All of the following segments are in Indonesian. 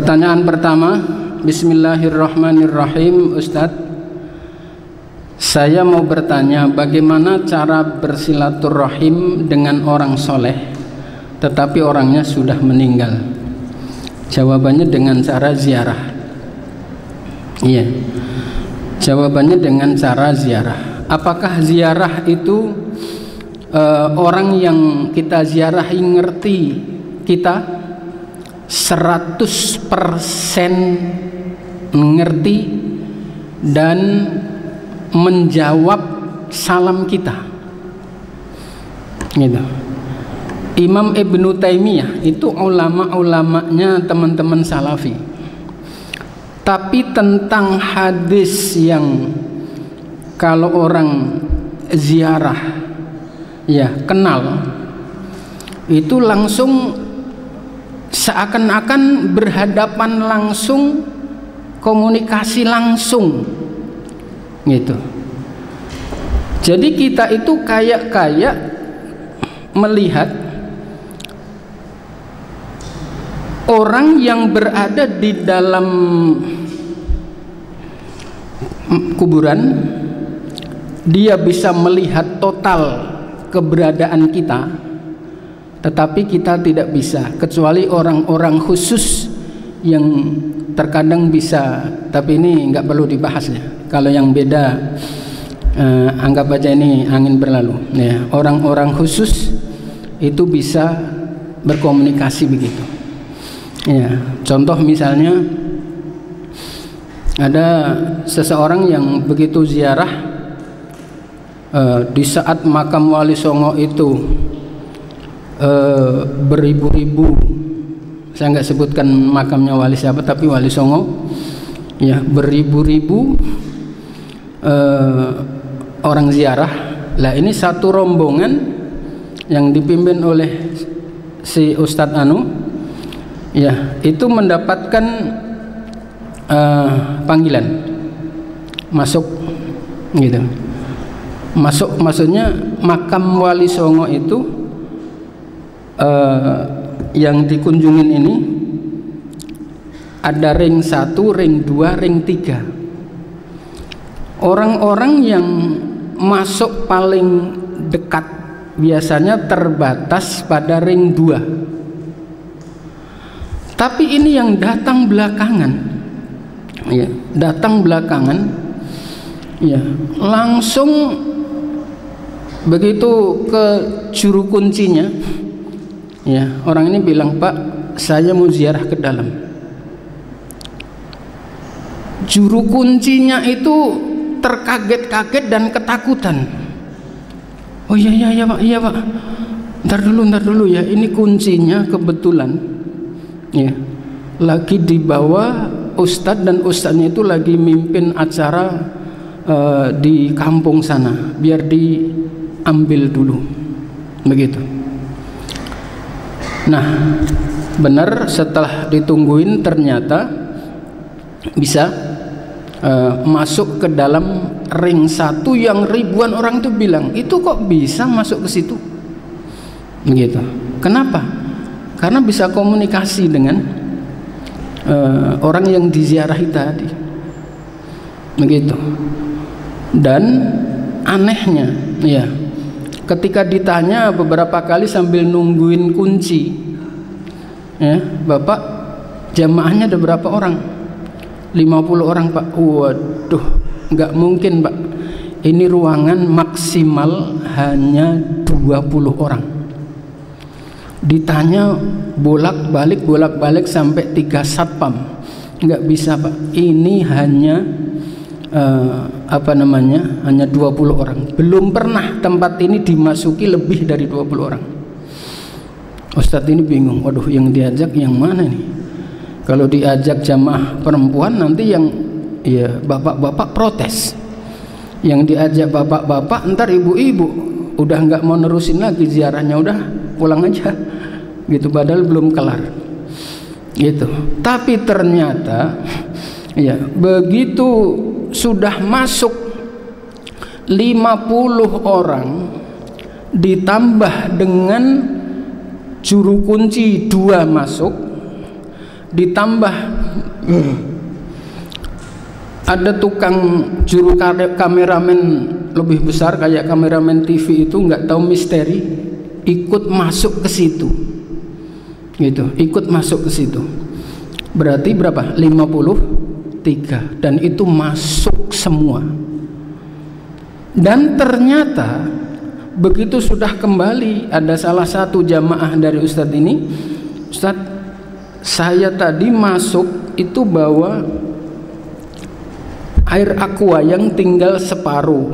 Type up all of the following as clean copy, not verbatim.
Pertanyaan pertama, Bismillahirrahmanirrahim. Ustadz, saya mau bertanya bagaimana cara bersilaturahim dengan orang soleh tetapi orangnya sudah meninggal. Jawabannya dengan cara ziarah. Iya, jawabannya dengan cara ziarah. Apakah ziarah itu orang yang kita ziarahi ngerti kita 100% mengerti dan menjawab salam kita, gitu. Imam Ibnu Taimiyah itu ulama-ulamanya teman-teman salafi. Tapi tentang hadis yang kalau orang ziarah ya kenal, itu langsung seakan-akan berhadapan langsung, komunikasi langsung, gitu. Jadi kita itu kayak melihat orang yang berada di dalam kuburan, dia bisa melihat total keberadaan kita, tetapi kita tidak bisa, kecuali orang-orang khusus yang terkadang bisa. Tapi ini nggak perlu dibahas ya. Kalau yang beda anggap aja ini angin berlalu ya. Orang-orang khusus itu bisa berkomunikasi begitu ya. Contoh misalnya ada seseorang yang begitu ziarah di saat makam Wali Songo itu beribu-ribu, saya nggak sebutkan makamnya wali siapa, tapi Wali Songo ya, beribu-ribu orang ziarah. Lah ini satu rombongan yang dipimpin oleh si Ustadz Anu ya, itu mendapatkan panggilan masuk, gitu. Masuk maksudnya makam Wali Songo itu yang dikunjungin ini ada ring 1, ring 2, ring 3. Orang-orang yang masuk paling dekat biasanya terbatas pada ring 2. Tapi ini yang datang belakangan ya, datang belakangan ya, langsung begitu ke juru kuncinya ya, orang ini bilang, Pak, saya mau ziarah ke dalam. Juru kuncinya itu terkaget-kaget dan ketakutan. Oh iya Pak, ntar dulu ya, ini kuncinya kebetulan ya, lagi dibawa Ustadz, dan Ustadznya itu lagi mimpin acara di kampung sana, biar diambil dulu, begitu. Nah, benar, setelah ditungguin ternyata bisa masuk ke dalam ring 1 yang ribuan orang itu bilang, itu kok bisa masuk ke situ, begitu. Kenapa? Karena bisa komunikasi dengan orang yang diziarahi tadi, begitu. Dan anehnya ya, ketika ditanya beberapa kali sambil nungguin kunci ya, Bapak, jamaahnya ada berapa orang? 50 orang Pak. Waduh, nggak mungkin Pak, ini ruangan maksimal hanya 20 orang. Ditanya bolak-balik sampai 3 satpam, nggak bisa Pak, ini hanya hanya 20 orang. Belum pernah tempat ini dimasuki lebih dari 20 orang. Ustadz ini bingung, waduh, yang diajak yang mana nih? Kalau diajak jamaah perempuan nanti yang ya bapak-bapak protes, yang diajak bapak-bapak ntar ibu-ibu udah nggak mau nerusin lagi ziarahnya, udah pulang aja, gitu, padahal belum kelar, gitu. Tapi ternyata ya, begitu sudah masuk 50 orang ditambah dengan juru kunci 2 masuk, ditambah ada tukang juru kameramen lebih besar kayak kameramen TV itu nggak tahu misteri, ikut masuk ke situ, gitu, ikut masuk ke situ. Berarti berapa? 53, dan itu masuk semua. Dan ternyata begitu sudah kembali, ada salah satu jamaah dari Ustadz ini, Ustadz, saya tadi masuk itu bawa air aqua yang tinggal separuh,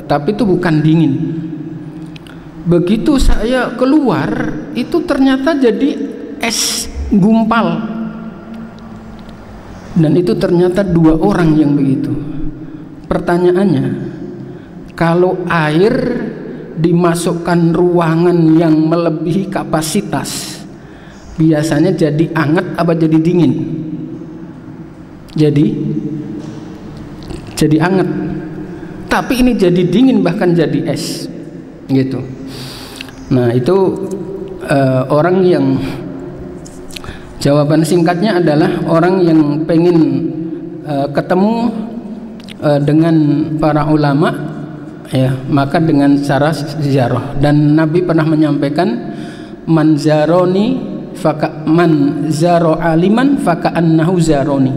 tapi itu bukan dingin. Begitu saya keluar, itu ternyata jadi es gumpal. Dan itu ternyata 2 orang yang begitu. Pertanyaannya, kalau air dimasukkan ruangan yang melebihi kapasitas, biasanya jadi anget apa jadi dingin? Jadi anget. Tapi ini jadi dingin, bahkan jadi es, gitu. Nah, itu orang yang, jawaban singkatnya adalah orang yang pengen ketemu dengan para ulama, ya, maka dengan cara ziarah. Dan Nabi pernah menyampaikan, man zaro aliman faka'annahu zaroni.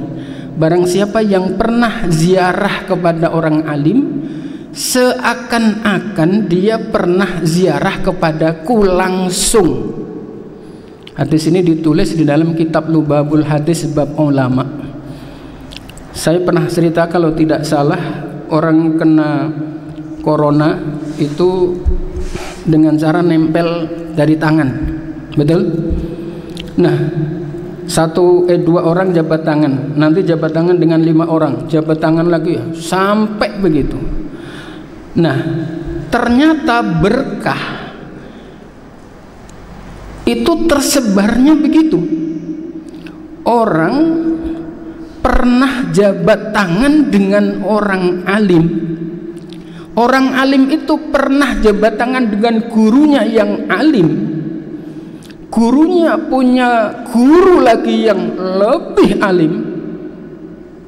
Barang siapa yang pernah ziarah kepada orang alim, seakan-akan dia pernah ziarah kepadaku langsung. Hadis ini ditulis di dalam kitab Lubabul Hadis bab ulama. Saya pernah cerita kalau tidak salah, orang kena corona itu dengan cara nempel dari tangan, betul? Nah, 2 orang jabat tangan, nanti jabat tangan dengan 5 orang, jabat tangan lagi, sampai begitu. Nah, ternyata berkah itu tersebarnya begitu. Orang pernah jabat tangan dengan orang alim. Orang alim itu pernah jabat tangan dengan gurunya yang alim. Gurunya punya guru lagi yang lebih alim.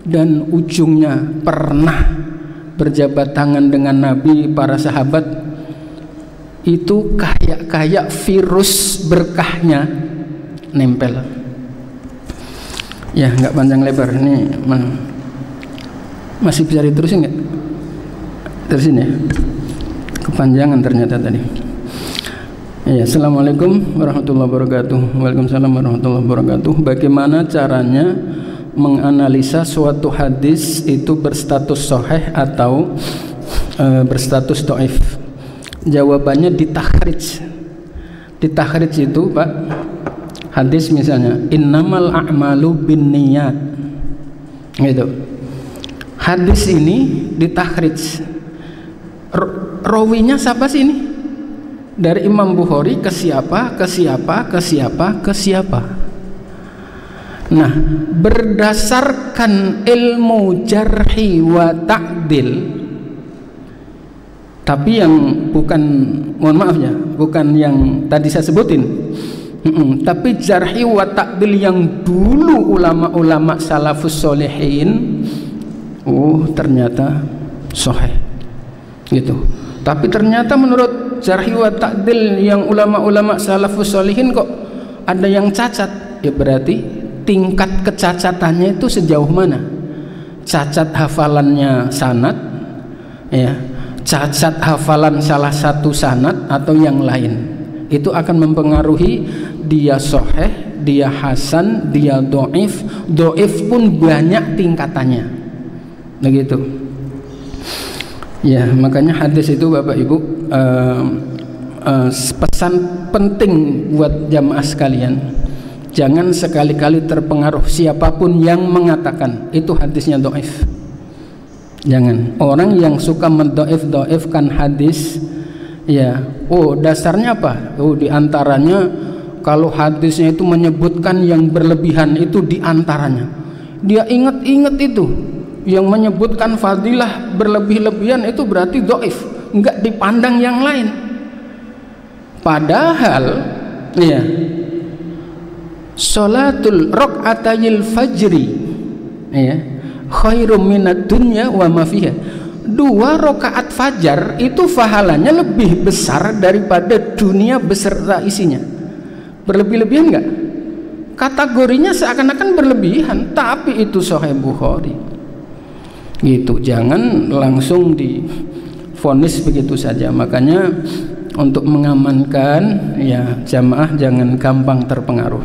Dan ujungnya pernah berjabat tangan dengan Nabi, para sahabat. Itu kayak virus berkahnya nempel. Ya, nggak panjang lebar ini, masih bisa diterusin nggak? Terusin ya, kepanjangan ternyata tadi. Ya, assalamualaikum warahmatullahi wabarakatuh. Waalaikumsalam warahmatullahi wabarakatuh. Bagaimana caranya menganalisa suatu hadis itu berstatus sahih atau berstatus dhaif? Jawabannya ditakhrij. Ditakhrij itu, Pak, hadis misalnya innamal a'malu binniyat, gitu. Hadis ini ditakhrij. Rawinya siapa sih ini? Dari Imam Bukhari ke siapa, ke siapa, ke siapa, ke siapa. Nah, berdasarkan ilmu jarhi wa ta'dil, tapi yang bukan, mohon maaf ya, bukan yang tadi saya sebutin, tapi jarhi wa ta'dil yang dulu ulama-ulama salafus solehin, ternyata sahih, gitu. Tapi ternyata menurut jarhi wa ta'dil yang ulama-ulama salafus solehin kok ada yang cacat. Ya berarti tingkat kecacatannya itu sejauh mana? Cacat hafalannya sanad, ya, cacat hafalan salah satu sanad atau yang lain, itu akan mempengaruhi dia sahih, dia hasan, dia dhaif. Dhaif pun banyak tingkatannya, begitu. Ya, makanya hadis itu Bapak Ibu, pesan penting buat jamaah sekalian, jangan sekali-kali terpengaruh siapapun yang mengatakan itu hadisnya dhaif. Jangan. Orang yang suka mendoif-doifkan hadis, ya, dasarnya apa? Diantaranya kalau hadisnya itu menyebutkan yang berlebihan, itu diantaranya. Dia ingat-ingat itu, yang menyebutkan fadilah berlebih-lebihan itu berarti doif, enggak dipandang yang lain. Padahal, ya, Salatul rakaatayil fajri ya khairum minad dunya wa ma fiha. 2 rakaat fajar itu pahalanya lebih besar daripada dunia beserta isinya. Berlebih-lebihan enggak? Kategorinya seakan-akan berlebihan, tapi itu Sahih Bukhari. Gitu, jangan langsung divonis begitu saja. Makanya untuk mengamankan ya jamaah jangan gampang terpengaruh.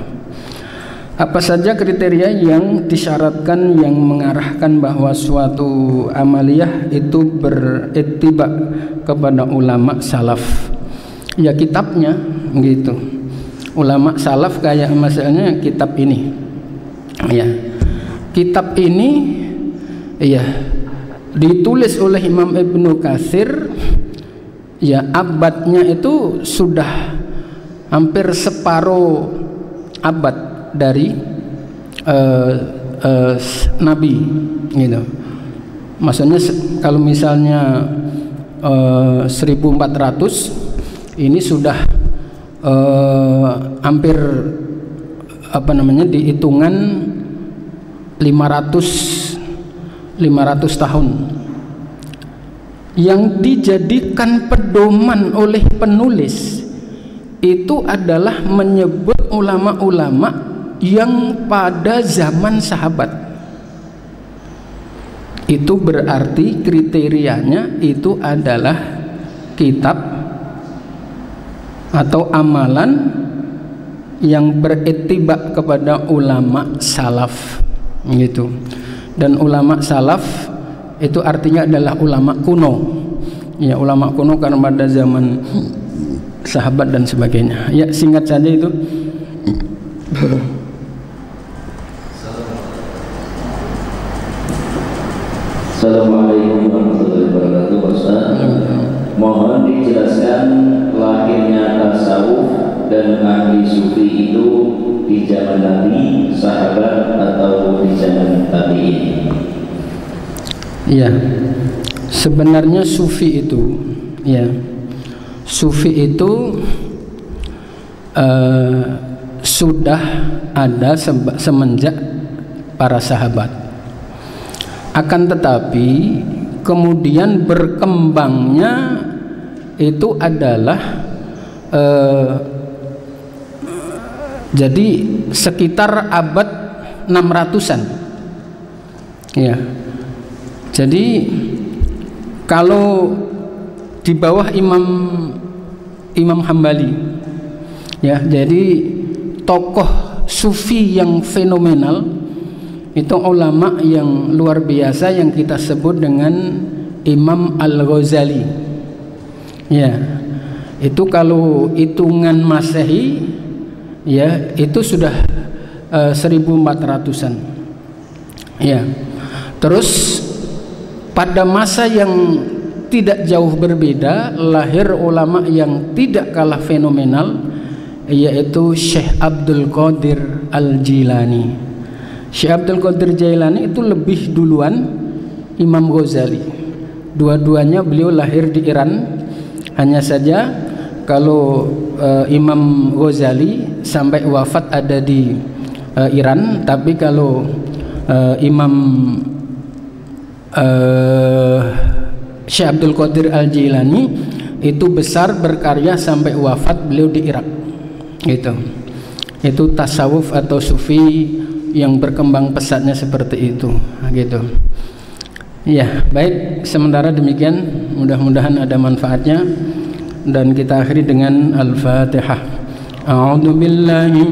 Apa saja kriteria yang disyaratkan yang mengarahkan bahwa suatu amaliyah itu berittiba kepada ulama salaf? Ya kitabnya gitu. Ulama salaf kayak misalnya kitab ini. Ya. Kitab ini ya ditulis oleh Imam Ibnu Katsir ya abadnya itu sudah hampir separuh abad dari Nabi gitu. Maksudnya kalau misalnya 1400 ini sudah hampir apa namanya dihitungan 500 tahun yang dijadikan pedoman oleh penulis itu adalah menyebut ulama-ulama yang pada zaman sahabat. Itu berarti kriterianya itu adalah kitab atau amalan yang berittiba kepada ulama salaf gitu. Dan ulama salaf itu artinya adalah ulama kuno. Ya, ulama kuno karena pada zaman sahabat dan sebagainya. Ya, singkat saja itu. Assalamualaikum warahmatullahi wabarakatuh. Ustaz, mohon dijelaskan lahirnya tasawuf dan ahli sufi itu di zaman Nabi, sahabat atau di zaman tabi'in? Ya, sebenarnya sufi itu ya sufi itu sudah ada semenjak para sahabat. Akan tetapi kemudian berkembangnya itu adalah jadi sekitar abad 600-an ya. Jadi kalau di bawah Imam Hambali ya, jadi tokoh sufi yang fenomenal itu ulama yang luar biasa yang kita sebut dengan Imam Al-Ghazali. Ya, itu kalau hitungan Masehi ya itu sudah 1400-an. Ya. Terus pada masa yang tidak jauh berbeda lahir ulama yang tidak kalah fenomenal yaitu Syekh Abdul Qadir Al-Jilani. Syekh Abdul Qadir Jailani itu lebih duluan Imam Ghazali. Dua-duanya beliau lahir di Iran. Hanya saja kalau Imam Ghazali sampai wafat ada di Iran, tapi kalau Imam Syekh Abdul Qadir Al-Jilani itu besar berkarya sampai wafat beliau di Irak. Itu tasawuf atau sufi yang berkembang pesatnya seperti itu gitu. Ya, baik, sementara demikian, mudah-mudahan ada manfaatnya dan kita akhiri dengan Al-Fatihah. A'udzubillahi